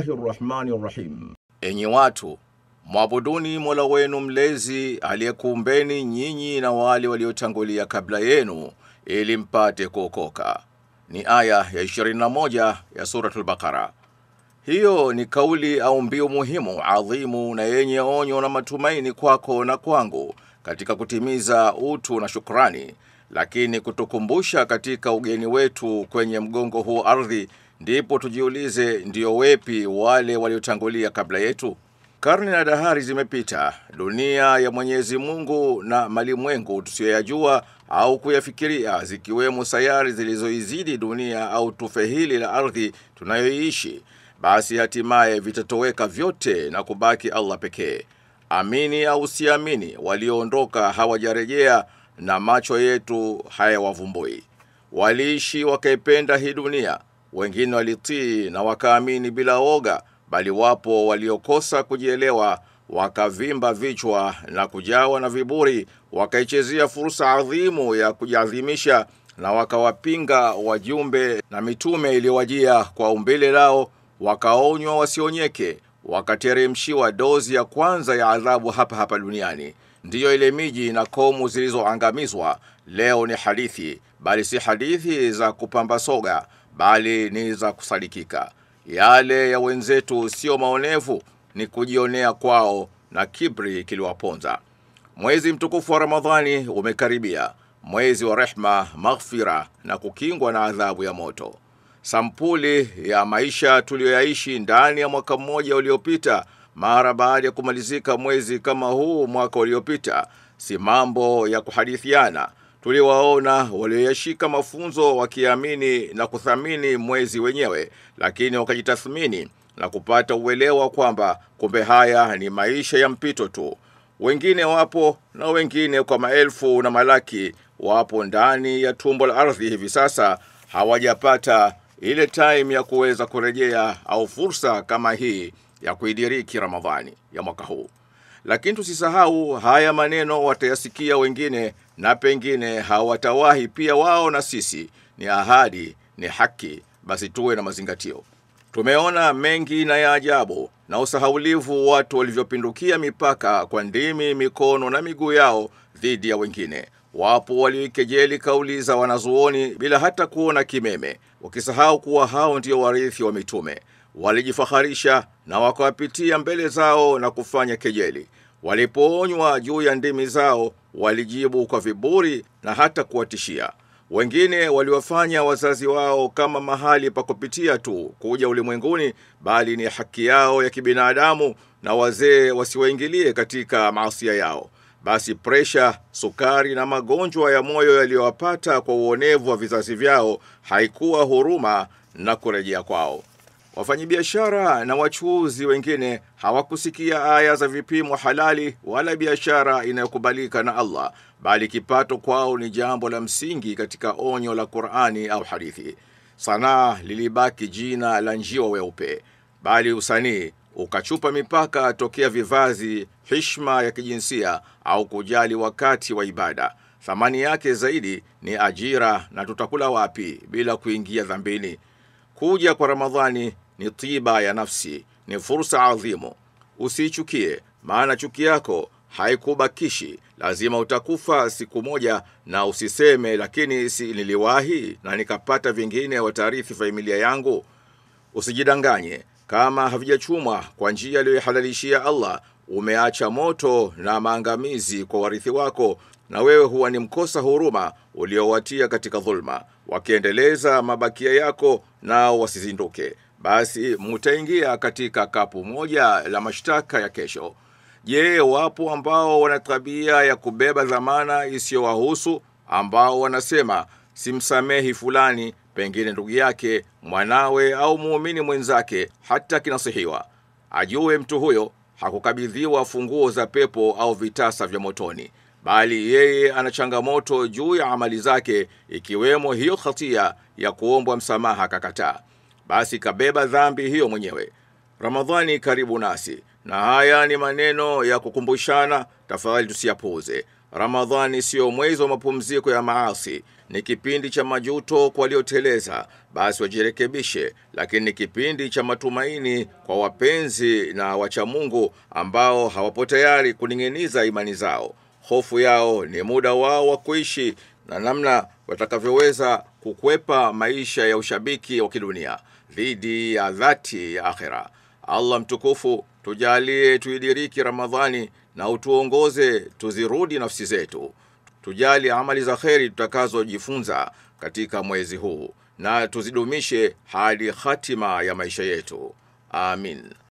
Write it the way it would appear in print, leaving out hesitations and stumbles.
Bismillahirrahmanirrahim. Enyi watu, mwabuduni Mola wenu mlezi aliyekuumbeni nyinyi na wale waliotangulia kabla yenu ili mpate kuokoka. Ni aya ya 21 ya suratul Baqara. Hiyo ni kauli au mbiu muhimu, adhimu na yenye onyo na matumaini kwako na kwangu katika kutimiza utu na shukrani, lakini kutukumbusha katika ugeni wetu kwenye mgongo huu ardhi, ndipo tujiulize, ndio wepi wale waliotangulia kabla yetu? Karne na dahari zimepita, dunia ya Mwenyezi Mungu na malimwengu tusiyoyajua au kuyafikiria, zikiwemo sayari zilizoizidi dunia au tufe hili la ardhi tunayoishi, basi hatimaye vitatoweka vyote na kubaki Allah pekee. Amini au siamini, walioondoka hawajarejea na macho yetu hayawavumbui. Waliishi wakaipenda hii dunia, wengine walitii na wakaamini bila woga, bali wapo waliokosa kujielewa, wakavimba vichwa na kujawa na viburi, wakaichezea fursa adhimu ya kujiadhimisha na wakawapinga wajumbe na mitume iliyowajia kwa umbile lao, wakaonywa wasionyeke, wakateremshiwa dozi ya kwanza ya adhabu hapa duniani. Ndiyo ile miji na kaumu zilizoangamizwa leo ni hadithi, bali si hadithi za kupamba soga, bali ni za kusadikika. Yale ya wenzetu sio maonevu, ni kujionea kwao na kibri kiliwaponza. Mwezi mtukufu wa Ramadhani umekaribia, mwezi wa rehma, maghfira na kukingwa na adhabu ya moto. Sampuli ya maisha tuliyoyaishi ndani ya mwaka mmoja uliopita, mara baada ya kumalizika mwezi kama huu mwaka uliopita, si mambo ya kuhadithiana. Tuliwaona walioyashika mafunzo wakiamini na kuthamini mwezi wenyewe, lakini wakajitathmini na kupata uelewa kwamba kumbe haya ni maisha ya mpito tu. Wengine wapo na wengine kwa maelfu na malaki wapo ndani ya tumbo la ardhi hivi sasa, hawajapata ile time ya kuweza kurejea au fursa kama hii ya kuidiriki Ramadhani ya mwaka huu. Lakini tusisahau, haya maneno watayasikia wengine na pengine hawatawahi pia wao na sisi. Ni ahadi, ni haki, basi tuwe na mazingatio. Tumeona mengi na ya ajabu na usahaulivu, watu walivyopindukia mipaka kwa ndimi, mikono na miguu yao dhidi ya wengine. Wapo walioikejeli kauli za wanazuoni bila hata kuona kimeme, wakisahau kuwa hao ndio warithi wa mitume. Walijifaharisha na wakawapitia mbele zao na kufanya kejeli. Walipoonywa juu ya ndimi zao, walijibu kwa viburi na hata kuwatishia. Wengine waliwafanya wazazi wao kama mahali pa kupitia tu kuja ulimwenguni, bali ni haki yao ya kibinadamu, na wazee wasiwaingilie katika maasi yao. Basi presha, sukari na magonjwa ya moyo yaliyowapata kwa uonevu wa vizazi vyao haikuwa huruma na kurejea kwao. Wafanyabiashara na wachuuzi wengine hawakusikia aya za vipimo halali wala biashara inayokubalika na Allah, bali kipato kwao ni jambo la msingi katika onyo la Qur'ani au hadithi. Sanaa lilibaki jina la njiwa weupe, bali usanii ukachupa mipaka tokea vivazi, heshima ya kijinsia au kujali wakati wa ibada. Thamani yake zaidi ni ajira na tutakula wapi bila kuingia dhambini. Kuja kwa Ramadhani ni tiba ya nafsi, ni fursa adhimu. Usichukie, maana chuki yako haikubakishi, lazima utakufa siku moja. Na usiseme, lakini si niliwahi na nikapata vingine watarithi familia yangu. Usijidanganye, kama havijachumwa kwa njia aliyohalalishia Allah, umeacha moto na maangamizi kwa warithi wako, na wewe huwa ni mkosa huruma uliowatia katika dhulma. Wakiendeleza mabakia yako nao wasizinduke, basi mutaingia katika kapu moja la mashtaka ya kesho. Je, wapo ambao wana tabia ya kubeba dhamana isiyowahusu, ambao wanasema simsamehi fulani, pengine ndugu yake, mwanawe au muumini mwenzake, hata kinasihiwa. Ajue mtu huyo hakukabidhiwa funguo za pepo au vitasa vya motoni, bali yeye ana changamoto juu ya amali zake, ikiwemo hiyo hatia ya kuombwa msamaha kakataa. Basi kabeba dhambi hiyo mwenyewe. Ramadhani karibu nasi, na haya ni maneno ya kukumbushana, tafadhali tusiyapuuze. Ramadhani sio mwezi wa mapumziko ya maasi, ni kipindi cha majuto kwa walioteleza, basi wajirekebishe, lakini ni kipindi cha matumaini kwa wapenzi na wacha Mungu ambao hawapo tayari kuning'iniza imani zao. Hofu yao ni muda wao wa kuishi na namna watakavyoweza kukwepa maisha ya ushabiki wa kidunia dhidi ya dhati ya akhera. Allah mtukufu tujalie tuidiriki Ramadhani na utuongoze tuzirudi nafsi zetu. Tujali amali za kheri tutakazojifunza katika mwezi huu na tuzidumishe hadi hatima ya maisha yetu. Amin.